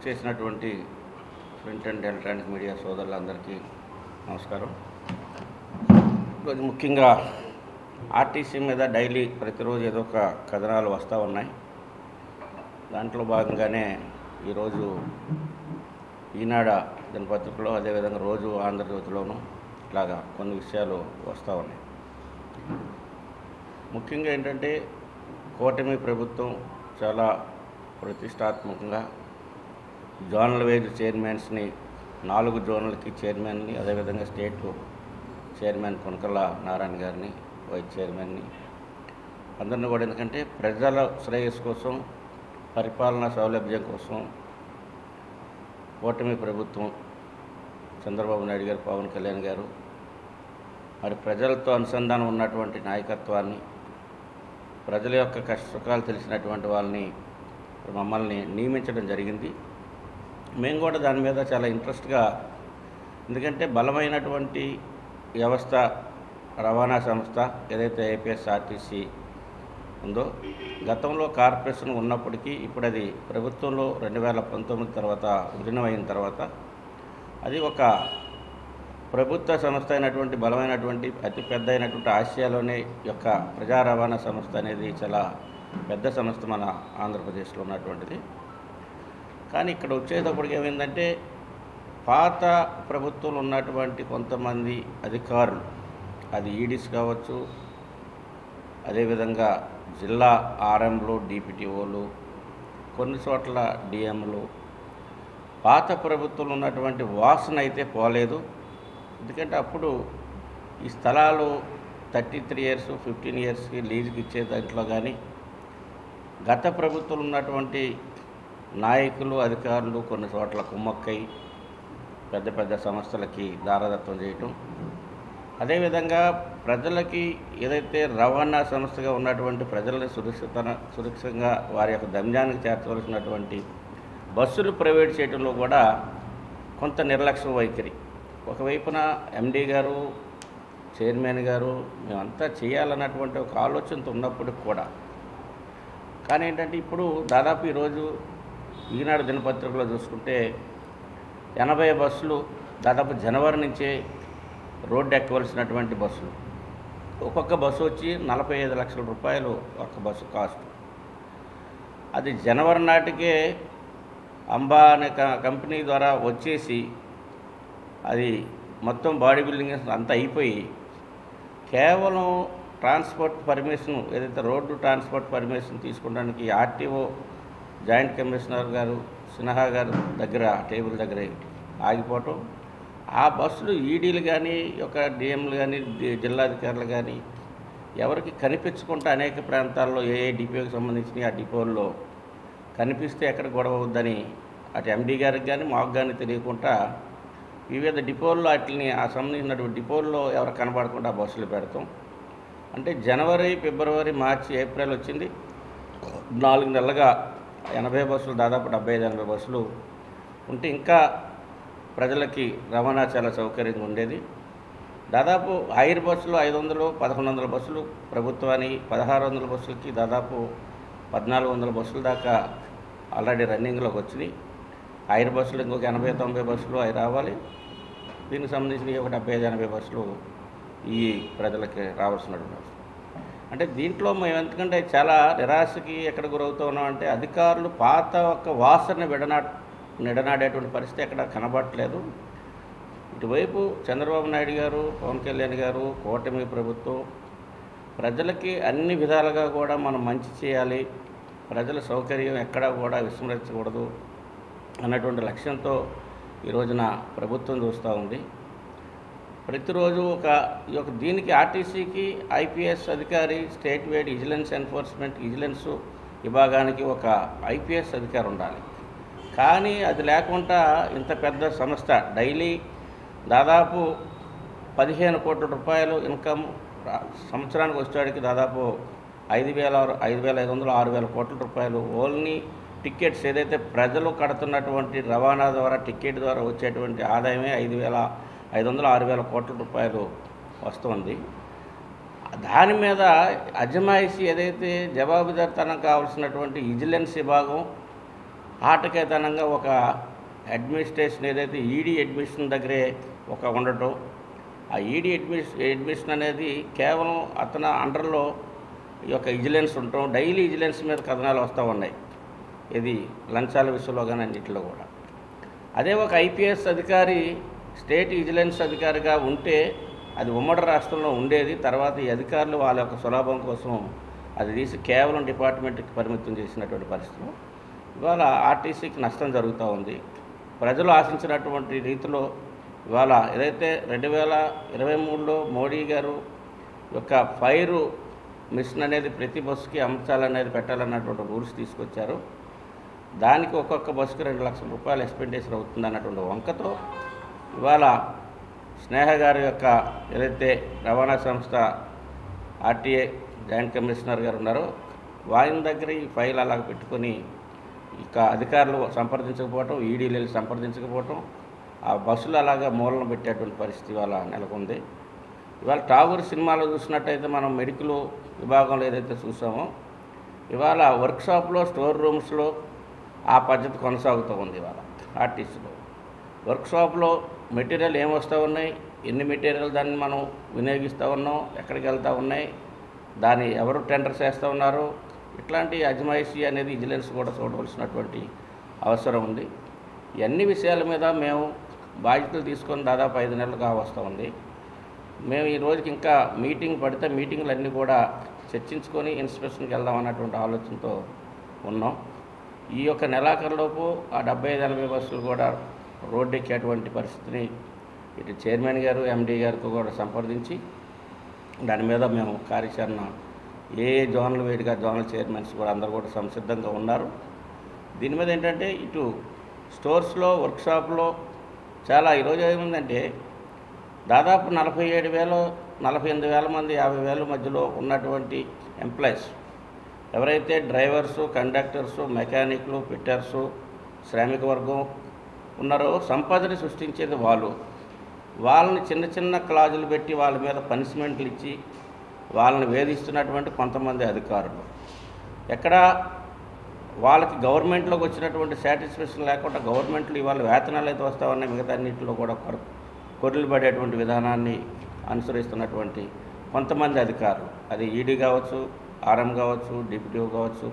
చేసినటువంటి print and electronic media సోదరులందరికీ నమస్కారం. ఈరోజు ముఖ్యంగా ఆర్టీసీ మీద డైలీ ప్రతిరోజు ఏదో ఒక కథనాలు వస్తూ ఉన్నాయి. దాంట్లో భాగంగానే ఈరోజు ఈనాడ దినపత్రికలో, అదేవిధంగా రోజు ఆంధ్రజ్యోతిలోనూ ఇట్లాగా కొన్ని విషయాలు వస్తూ ఉన్నాయి. ముఖ్యంగా ఏంటంటే కూటమి ప్రభుత్వం చాలా ప్రతిష్టాత్మకంగా జోనల్ వైజ్ చైర్మన్స్ని 4 జోనల్కి చైర్మన్ని, అదేవిధంగా స్టేట్ చైర్మన్ కొనకళ్ళ నారాయణ గారిని, వైస్ చైర్మన్ని అందరినీ కూడా, ఎందుకంటే ప్రజల శ్రేయస్సు కోసం, పరిపాలనా సౌలభ్యం కోసం కూటమి ప్రభుత్వం చంద్రబాబు నాయుడు గారు, పవన్ కళ్యాణ్ గారు మరి ప్రజలతో అనుసంధానం ఉన్నటువంటి నాయకత్వాన్ని, ప్రజల యొక్క కష్ట సుఖాలు తెలిసినటువంటి వాళ్ళని మమ్మల్ని నియమించడం జరిగింది. మేము కూడా దాని మీద చాలా ఇంట్రెస్ట్గా, ఎందుకంటే బలమైనటువంటి వ్యవస్థ, రవాణా సంస్థ ఏదైతే ఏపీఎస్ఆర్టీసీ ఉందో, గతంలో కార్పొరేషన్ ఉన్నప్పటికీ ఇప్పుడు అది ప్రభుత్వంలో 2019 తర్వాత విలీనమైన తర్వాత అది ఒక ప్రభుత్వ సంస్థ అయినటువంటి బలమైనటువంటి అతిపెద్ద అయినటువంటి ఆసియాలోనే యొక్క ప్రజా రవాణా సంస్థ అనేది చాలా పెద్ద సంస్థ మన ఆంధ్రప్రదేశ్లో ఉన్నటువంటిది. కానీ ఇక్కడ వచ్చేటప్పటికి ఏమైందంటే, పాత ప్రభుత్వంలో ఉన్నటువంటి కొంతమంది అధికారులు, అది ఈడీస్ కావచ్చు, అదేవిధంగా జిల్లా ఆర్ఎంలు, డిపిటిఓలు, కొన్ని చోట్ల డిఎంలు, పాత ప్రభుత్వంలో ఉన్నటువంటి వాసన అయితే పోలేదు. ఎందుకంటే అప్పుడు ఈ స్థలాలు 33 ఇయర్స్ 15 ఇయర్స్కి లీజుకి ఇచ్చే దాంట్లో కానీ గత ప్రభుత్వంలో ఉన్నటువంటి నాయకులు, అధికారులు కొన్ని చోట్ల కుమ్మక్కై పెద్ద పెద్ద సంస్థలకి దారదత్వం చేయటం, అదేవిధంగా ప్రజలకి ఏదైతే రవాణా సంస్థగా ఉన్నటువంటి ప్రజలని సురక్షితంగా వారి యొక్క గమ్యానికి చేర్చవలసినటువంటి బస్సులు ప్రైవేట్ చేయడంలో కూడా కొంత నిర్లక్ష్యం వైఖరి. ఒకవైపున ఎండీ గారు, చైర్మన్ గారు మేమంతా చేయాలన్నటువంటి ఒక ఆలోచనతో ఉన్నప్పటికి కూడా, కానీ ఏంటంటే ఇప్పుడు దాదాపు ఈరోజు ఈనాడు దినపత్రికలో చూసుకుంటే 80 బస్సులు దాదాపు జనవరి నుంచే రోడ్డు ఎక్కవలసినటువంటి బస్సులు, ఒక్కొక్క బస్సు వచ్చి 45 లక్షల రూపాయలు ఒక్క బస్సు కాస్ట్. అది జనవరి నాటికే అంబా అనే కంపెనీ ద్వారా వచ్చేసి అది మొత్తం బాడీ బిల్డింగ్ అంతా అయిపోయి కేవలం ట్రాన్స్పోర్ట్ పర్మిషన్, ఏదైతే రోడ్డు ట్రాన్స్పోర్ట్ పర్మిషన్ తీసుకోవడానికి ఆర్టీఓ జాయింట్ కమిషనర్ గారు సిన్హా గారు దగ్గర టేబుల్ దగ్గర ఆగిపోవటం, ఆ బస్సులు ఈడీలు కానీ, ఒక డిఎంలు కానీ, జిల్లాధికారులు కానీ ఎవరికి కనిపించకుండా అనేక ప్రాంతాల్లో ఏ డిపోకి సంబంధించిన ఆ డిపోల్లో కనిపిస్తే ఎక్కడ గొడవ అవుద్దని అటు ఎండీ గారికి కానీ మాకు కానీ తెలియకుండా వివిధ డిపోల్లో వాటిని ఆ సంబంధించినటువంటి డిపోల్లో ఎవరు కనబడకుండా బస్సులు పెడతాం. అంటే జనవరి, ఫిబ్రవరి, మార్చి, ఏప్రిల్ వచ్చింది, 4 నెలలుగా 80 బస్సులు, దాదాపు 75-80 బస్సులు ఉంటే ఇంకా ప్రజలకి రవాణా చాలా సౌకర్యంగా ఉండేది. దాదాపు హైర్ బస్సులు 500, 1100 బస్సులు ప్రభుత్వానికి, 1600 బస్సులకి దాదాపు 1400 బస్సుల దాకా ఆల్రెడీ రన్నింగ్లోకి వచ్చినాయి. హైర్ బస్సులు ఇంకొక 80-90 బస్సులు అవి రావాలి. దీనికి సంబంధించిన ఒక 75-80 బస్సులు ఈ ప్రజలకి రావాల్సినటువంటి. అంటే దీంట్లో మేము ఎందుకంటే చాలా నిరాశకి ఎక్కడ గురవుతూ ఉన్నామంటే, అధికారులు పాత ఒక వాసన నిడనాడేటువంటి పరిస్థితి ఎక్కడ కనబడట్లేదు. ఇటువైపు చంద్రబాబు నాయుడు గారు, పవన్ కళ్యాణ్ గారు, కూటమి ప్రభుత్వం ప్రజలకి అన్ని విధాలుగా కూడా మనం మంచి చేయాలి, ప్రజల సౌకర్యం ఎక్కడా కూడా విస్మరించకూడదు అన్నటువంటి లక్ష్యంతో ఈ రోజున ప్రభుత్వం చూస్తూ ఉంది. ప్రతిరోజు దీనికి ఆర్టీసీకి ఐపీఎస్ అధికారి, స్టేట్ వైడ్ విజిలెన్స్ విభాగానికి ఒక ఐపీఎస్ అధికారి ఉండాలి. కానీ అది లేకుండా ఇంత పెద్ద సంస్థ డైలీ దాదాపు 15 కోట్ల రూపాయలు ఇన్కమ్ సంవత్సరానికి వచ్చేవాడికి దాదాపు 5,500, 6,000 కోట్ల రూపాయలు ఓన్లీ టికెట్స్, ఏదైతే ప్రజలు కడుతున్నటువంటి రవాణా ద్వారా టికెట్ ద్వారా వచ్చేటువంటి ఆదాయమే 5,500, 6,000 కోట్ల రూపాయలు వస్తుంది. దాని మీద అజమాయిషీ ఏదైతే జవాబుదారితనం కావాల్సినటువంటి విజిలెన్స్ విభాగం ఆటకేతనంగా ఒక అడ్మినిస్ట్రేషన్ ఏదైతే ఈడీ అడ్మిషన్ దగ్గరే ఒక ఉండటం, ఆ ఈడీ అడ్మిషన్ అనేది కేవలం అతని అండర్లో ఈ యొక్క విజిలెన్స్ ఉండటం, డైలీ విజిలెన్స్ మీద కథనాలు వస్తూ ఉన్నాయి, ఇది లంచాల విషయంలో కానీ అన్నింటిలో కూడా. అదే ఒక ఐపీఎస్ అధికారి స్టేట్ విజిలెన్స్ అధికారిగా ఉంటే అది ఉమ్మడి రాష్ట్రంలో ఉండేది. తర్వాత ఈ అధికారులు వాళ్ళ యొక్క సులభం కోసం అది తీసి కేవలం డిపార్ట్మెంట్కి పరిమితం చేసినటువంటి పరిస్థితులు ఇవాళ ఆర్టీసీకి నష్టం జరుగుతూ ఉంది. ప్రజలు ఆశించినటువంటి రీతిలో ఇవాళ ఏదైతే 2023లో మోడీ గారు యొక్క ఫైరు మిషన్ అనేది ప్రతి బస్సుకి అమర్చాలనేది పెట్టాలన్నటువంటి రూల్స్ తీసుకొచ్చారు. దానికి ఒక్కొక్క బస్సుకి 2 లక్షల రూపాయలు ఎక్స్పెండిచర్ అవుతుంది అన్నటువంటి వంకతో ఇవాళ స్నేహ గారి యొక్క ఏదైతే రవాణా సంస్థ ఆర్టీఏ జాయింట్ కమిషనర్ గారు ఉన్నారో వారి దగ్గర ఈ ఫైల్ అలాగ పెట్టుకొని ఇక అధికారులు సంప్రదించకపోవటం, ఈడీలు సంప్రదించకపోవటం, ఆ బస్సులు అలాగా మూలన పెట్టేటువంటి పరిస్థితి ఇవాళ నెలకొంది. ఇవాళ టాగూర్ సినిమాలో చూసినట్టయితే మనం మెడికల్ విభాగంలో ఏదైతే చూసామో ఇవాళ వర్క్షాప్లో, స్టోర్ రూమ్స్లో ఆ పద్ధతి కొనసాగుతూ ఉంది. ఇవాళ ఆర్టీసీలో వర్క్షాప్లో మెటీరియల్ ఏమొస్తూ ఉన్నాయి, ఎన్ని మెటీరియల్ దాన్ని మనం వినియోగిస్తూ ఉన్నాం, ఎక్కడికి వెళ్తూ ఉన్నాయి, దాన్ని ఎవరు టెండర్ చేస్తూ ఉన్నారు, ఇట్లాంటి అజమాయిషీ అనేది విజిలెన్స్ కూడా చూడవలసినటువంటి అవసరం ఉంది. ఈ అన్ని విషయాల మీద మేము బాధ్యతలు తీసుకొని దాదాపు 5 నెలలుగా వస్తూ ఉంది. మేము ఈ రోజుకి ఇంకా మీటింగ్ పడితే మీటింగ్లన్నీ కూడా చర్చించుకొని ఇన్స్పెక్షన్కి వెళ్దాం అన్నటువంటి ఆలోచనతో ఉన్నాం. ఈ యొక్క నెలాఖరులోపు ఆ 75-80 బస్సులు కూడా రోడ్డు ఎక్కేటువంటి పరిస్థితిని ఇటు చైర్మన్ గారు, ఎండీ గారితో కూడా సంప్రదించి దాని మీద మేము కార్యాచరణ ఏ జోనల్ వేడిగా జోనల్ చైర్మన్స్ కూడా అందరూ కూడా సంసిద్ధంగా ఉన్నారు. దీని మీద ఏంటంటే ఇటు స్టోర్స్లో, వర్క్షాప్లో చాలా ఈరోజు ఏముందంటే దాదాపు 47,000, 48,000 మంది 50,000 మధ్యలో ఉన్నటువంటి ఎంప్లాయీస్ ఎవరైతే డ్రైవర్సు, కండక్టర్సు, మెకానిక్లు, ఫిట్టర్సు, శ్రామిక వర్గం ఉన్నారో సంపదని సృష్టించేది వాళ్ళని చిన్న చిన్న క్లాజులు పెట్టి వాళ్ళ మీద పనిష్మెంట్లు ఇచ్చి వాళ్ళని వేధిస్తున్నటువంటి కొంతమంది అధికారులు. ఎక్కడ వాళ్ళకి గవర్నమెంట్లోకి వచ్చినటువంటి సాటిస్ఫాక్షన్ లేకుండా గవర్నమెంట్లు ఇవాళ వేతనాలు అయితే వస్తూ ఉన్నాయి, మిగతా అన్నింటిలో కూడా కొర్రెలు పడేటువంటి విధానాన్ని అనుసరిస్తున్నటువంటి కొంతమంది అధికారులు, అది ఈడీ కావచ్చు, ఆర్ఎం కావచ్చు, డిప్యూటీ కావచ్చు,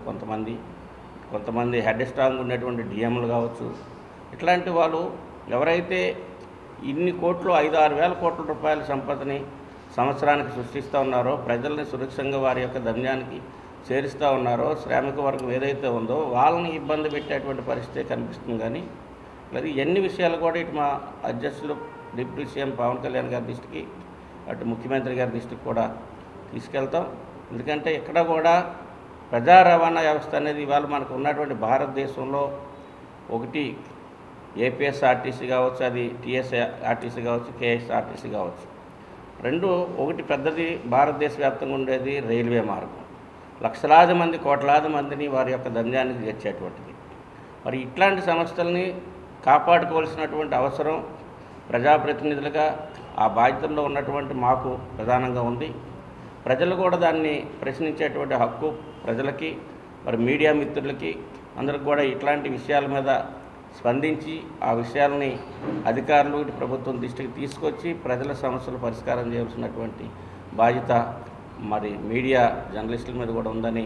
కొంతమంది హెడ్ స్ట్రాంగ్ ఉండేటువంటి డిఎంలు కావచ్చు, ఇట్లాంటి వాళ్ళు ఎవరైతే ఇన్ని కోట్లు 5-6 వేల కోట్ల రూపాయల సంపదని సంవత్సరానికి సృష్టిస్తూ ఉన్నారో, ప్రజల్ని సురక్షంగా వారి యొక్క గమ్యానికి చేరుస్తూ ఉన్నారో, శ్రామిక వర్గం ఏదైతే ఉందో వాళ్ళని ఇబ్బంది పెట్టేటువంటి పరిస్థితి కనిపిస్తుంది. కానీ అది ఎన్ని విషయాలు కూడా ఇటు మా అధ్యక్షులు డిప్యూటీ సీఎం పవన్ కళ్యాణ్ గారి దృష్టికి, అటు ముఖ్యమంత్రి గారి దృష్టికి కూడా తీసుకెళ్తాం. ఎందుకంటే ఇక్కడ కూడా ప్రజా రవాణా వ్యవస్థ అనేది ఇవాళ మనకు ఉన్నటువంటి భారతదేశంలో ఒకటి ఏపీఎస్ఆర్టీసీ కావచ్చు, అది టీఎస్ఆర్టీసీ కావచ్చు, కేఎస్ఆర్టీసీ కావచ్చు, ఒకటి పెద్దది భారతదేశ వ్యాప్తంగా ఉండేది రైల్వే మార్గం, లక్షలాది మంది, కోట్లాది మందిని వారి యొక్క దంద్యానికి చేర్చేటువంటిది. మరి ఇట్లాంటి సంస్థల్ని కాపాడుకోవాల్సినటువంటి అవసరం ప్రజాప్రతినిధులుగా ఆ బాధ్యతల్లో ఉన్నటువంటి మాకు ప్రధానంగా ఉంది. ప్రజలు కూడా దాన్ని ప్రశ్నించేటువంటి హక్కు ప్రజలకి, మరి మీడియా మిత్రులకి అందరికి కూడా ఇట్లాంటి విషయాల మీద స్పందించి ఆ విషయాలని అధికారులు, ప్రభుత్వం దృష్టికి తీసుకొచ్చి ప్రజల సమస్యలు పరిష్కారం చేయాల్సినటువంటి బాధ్యత మరి మీడియా జర్నలిస్టుల మీద కూడా ఉందని,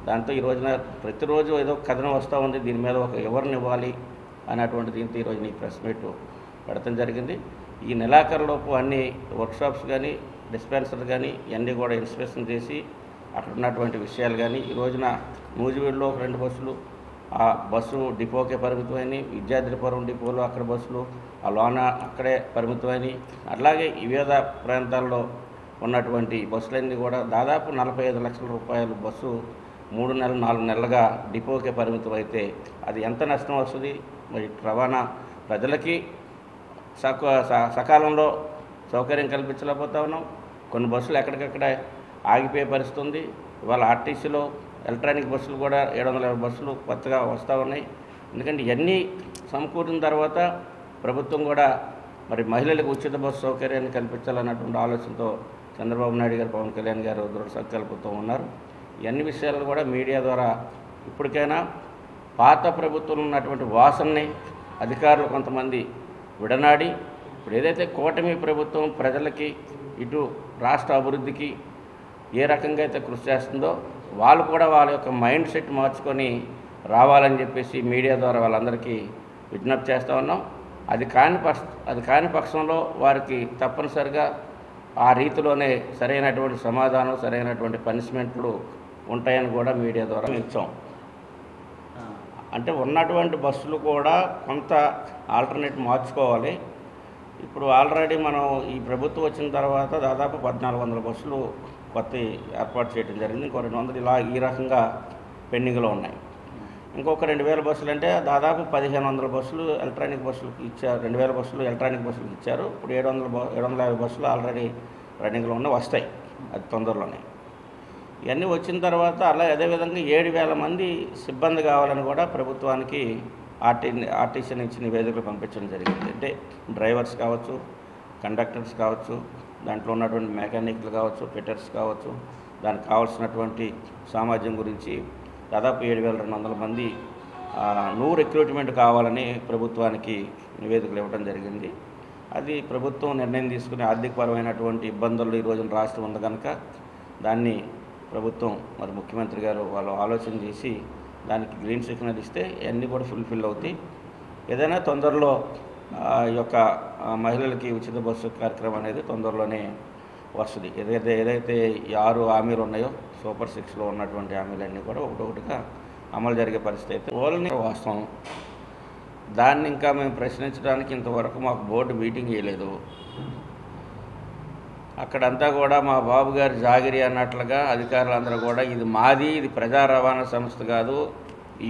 దాంతో ఈ రోజున ప్రతిరోజు ఏదో కథనం వస్తూ ఉంది, దీని మీద ఒక ఎవరిని ఇవ్వాలి అనేటువంటి దీంతో ఈరోజు నీ ప్రెస్ మీట్ పెడతాం జరిగింది. ఈ నెలాఖరులోపు అన్ని వర్క్షాప్స్ కానీ, డిస్పెన్సర్ కానీ ఇవన్నీ కూడా ఇన్స్పెక్షన్ చేసి అక్కడ ఉన్నటువంటి విషయాలు కానీ, ఈ రోజున నూజివీడులో ఒక 2 బస్సులు ఆ బస్సు డిపోకే పరిమితమైనవి, విద్యార్థిపురం డిపోలో అక్కడ బస్సులు ఆ లోన అక్కడే పరిమితమైనవి, అట్లాగే వివిధ ప్రాంతాల్లో ఉన్నటువంటి బస్సులన్నీ కూడా దాదాపు 45 లక్షల రూపాయలు బస్సు 3 నెలలు 4 నెలలుగా డిపోకే పరిమితం అయితే అది ఎంత నష్టం వస్తుంది? మరి రవాణా ప్రజలకి సకాలంలో సౌకర్యం కల్పించలేకపోతా ఉన్నాం. కొన్ని బస్సులు ఎక్కడికక్కడ ఆగిపోయే పరిస్థితి ఉంది. ఇవాళ ఆర్టీసీలో ఎలక్ట్రానిక్ బస్సులు కూడా 750 బస్సులు కొత్తగా వస్తూ ఉన్నాయి. ఎందుకంటే ఇవన్నీ సమకూరిన తర్వాత ప్రభుత్వం కూడా మరి మహిళలకు ఉచిత బస్సు సౌకర్యాన్ని కల్పించాలన్నటువంటి ఆలోచనతో చంద్రబాబు నాయుడు గారు, పవన్ కళ్యాణ్ గారు దృఢ సంకల్పంతో ఉన్నారు. ఇవన్నీ విషయాలను కూడా మీడియా ద్వారా ఇప్పటికైనా పాత ప్రభుత్వంలో ఉన్నటువంటి వాసనని అధికారులు కొంతమంది విడనాడి ఇప్పుడు ఏదైతే కూటమి ప్రభుత్వం ప్రజలకి ఇటు రాష్ట్ర అభివృద్ధికి ఏ రకంగా అయితే కృషి చేస్తుందో వాళ్ళు కూడా వాళ్ళ యొక్క మైండ్ సెట్ మార్చుకొని రావాలని చెప్పేసి మీడియా ద్వారా వాళ్ళందరికీ విజ్ఞప్తి చేస్తూ ఉన్నాం. అది కాని పక్షంలో వారికి తప్పనిసరిగా ఆ రీతిలోనే సరైనటువంటి సమాధానం, సరైనటువంటి పనిష్మెంట్లు ఉంటాయని కూడా మీడియా ద్వారా ఇచ్చాం. అంటే ఉన్నటువంటి బస్సులు కూడా కొంత ఆల్టర్నేట్ మార్చుకోవాలి. ఇప్పుడు ఆల్రెడీ మనం ఈ ప్రభుత్వం వచ్చిన తర్వాత దాదాపు 1400 బస్సులు కొత్త ఏర్పాటు చేయడం జరిగింది. ఇంకో 200 ఇలా ఈ రకంగా పెండింగ్లో ఉన్నాయి. ఇంకొక 2000 బస్సులు అంటే దాదాపు 1500 బస్సులు ఎలక్ట్రానిక్ బస్సులకు ఇచ్చారు. 2000 బస్సులు ఎలక్ట్రానిక్ బస్సులకు ఇచ్చారు. ఇప్పుడు 750 బస్సులు ఆల్రెడీ రన్నింగ్లో ఉన్న వస్తాయి అది తొందరలోనే. ఇవన్నీ వచ్చిన తర్వాత అదేవిధంగా 7000 మంది సిబ్బంది కావాలని కూడా ప్రభుత్వానికి ఆర్టీసీ నుంచి నివేదికలు పంపించడం జరిగింది. అంటే డ్రైవర్స్ కావచ్చు, కండక్టర్స్ కావచ్చు, దాంట్లో ఉన్నటువంటి మెకానిక్లు కావచ్చు, ఫిట్టర్స్ కావచ్చు, దానికి కావాల్సినటువంటి సామర్థ్యం గురించి దాదాపు 7200 మంది రిక్రూట్మెంట్ కావాలని ప్రభుత్వానికి నివేదికలు ఇవ్వడం జరిగింది. అది ప్రభుత్వం నిర్ణయం తీసుకుని ఆర్థికపరమైనటువంటి ఇబ్బందులు ఈ రోజున రాష్ట్రం ఉంది కనుక దాన్ని ప్రభుత్వం మరి ముఖ్యమంత్రి గారు వాళ్ళు ఆలోచన చేసి దానికి గ్రీన్ సిగ్నల్ ఇస్తే అన్నీ కూడా ఫుల్ఫిల్ అవుతాయి. ఏదైనా తొందరలో ఈ యొక్క మహిళలకి ఉచిత బస్సు కార్యక్రమం అనేది తొందరలోనే వస్తుంది. ఏదైతే 6 హామీలు ఉన్నాయో సూపర్ 6లో ఉన్నటువంటి హామీలన్నీ కూడా ఒకటొకటిగా అమలు జరిగే పరిస్థితి అయితే ఓన్లీ వాస్తవం. దాన్ని ఇంకా మేము ప్రశ్నించడానికి ఇంతవరకు మాకు బోర్డు మీటింగ్ చేయలేదు. అక్కడంతా కూడా మా బాబు గారి జాగిరి అన్నట్లుగా అధికారులందరూ కూడా ఇది మాది, ఇది ప్రజా రవాణా సంస్థ కాదు,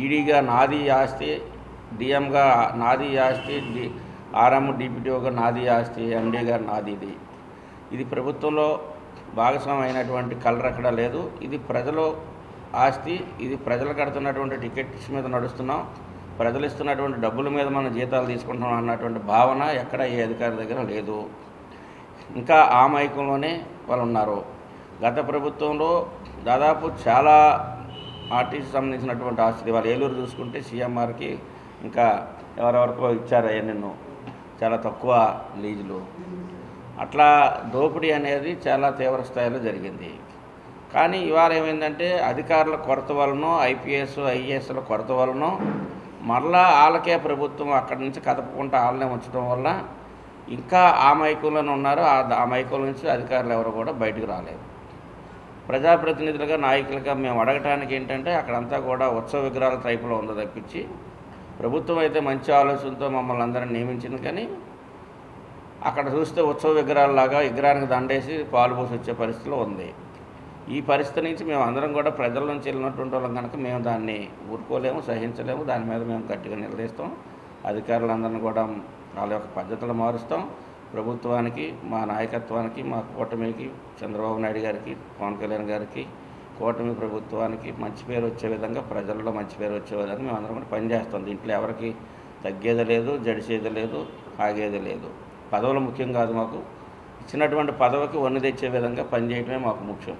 ఈడీగా నాది ఆస్తి, డిఎంగా నాది ఆస్తి, ఆర్ఎం డిపిటిఓగా నాది ఆస్తి, ఎండీ గారు నాది. ఇది ప్రభుత్వంలో భాగస్వామ్యం అయినటువంటి కలర్ అక్కడ లేదు. ఇది ప్రజల ఆస్తి, ఇది ప్రజలు కడుతున్నటువంటి టికెట్స్ మీద నడుస్తున్నాం, ప్రజలు ఇస్తున్నటువంటి డబ్బుల మీద మనం జీతాలు తీసుకుంటున్నాం అన్నటువంటి భావన ఎక్కడ ఏ అధికారి దగ్గర లేదు. ఇంకా ఆ మైకంలోనే వాళ్ళు ఉన్నారు. గత ప్రభుత్వంలో దాదాపు చాలా ఆర్టీసీ సంబంధించినటువంటి ఆస్తి వాళ్ళు ఏలూరు చూసుకుంటే సీఎంఆర్కి ఇంకా ఎవరెవరికో ఇచ్చారు ఎన్నెన్నో చాలా తక్కువ లీజులు. అట్లా దోపిడీ అనేది చాలా తీవ్ర స్థాయిలో జరిగింది. కానీ ఇవాళ ఏమైందంటే అధికారుల కొరత వలన, ఐపీఎస్ ఐఏఎస్ల కొరత వలన మరలా వాళ్ళకే ప్రభుత్వం అక్కడి నుంచి కదపకుండా వాళ్ళనే ఉంచడం వల్ల ఇంకా ఆ మైకంలోనే ఉన్నారు. ఆ మైకం నుంచి అధికారులు ఎవరు కూడా బయటకు రాలేదు. ప్రజాప్రతినిధులుగా, నాయకులుగా మేము అడగటానికి ఏంటంటే అక్కడంతా కూడా ఉత్సవ విగ్రహాల టైపులో ఉందో తప్పించి ప్రభుత్వం అయితే మంచి ఆలోచనతో మమ్మల్ని అందరినీ నియమించింది. కానీ అక్కడ చూస్తే ఉత్సవ విగ్రహాలలాగా విగ్రహానికి దండేసి పాలు పోసి వచ్చే పరిస్థితిలో ఉంది. ఈ పరిస్థితి నుంచి మేము అందరం కూడా ప్రజల నుంచి వెళ్ళినటువంటి వాళ్ళం కనుక మేము దాన్ని ఊరుకోలేము, సహించలేము. దాని మీద మేము గట్టిగా నిలదీస్తాం. అధికారులందరినీ కూడా వాళ్ళ యొక్క పద్ధతులు మారుస్తాం. ప్రభుత్వానికి, మా నాయకత్వానికి, మా కూటమికి, చంద్రబాబు నాయుడు గారికి, పవన్ కళ్యాణ్ గారికి, కూటమి ప్రభుత్వానికి మంచి పేరు వచ్చే విధంగా, ప్రజల్లో మంచి పేరు వచ్చే విధంగా మేము అందరం కూడా పనిచేస్తాం. దీంట్లో ఎవరికి తగ్గేది లేదు, జడిసేది లేదు, ఆగేది లేదు. పదవులు ముఖ్యం కాదు మాకు. ఇచ్చినటువంటి పదవికి వన్ను తెచ్చే విధంగా పనిచేయడమే మాకు ముఖ్యం.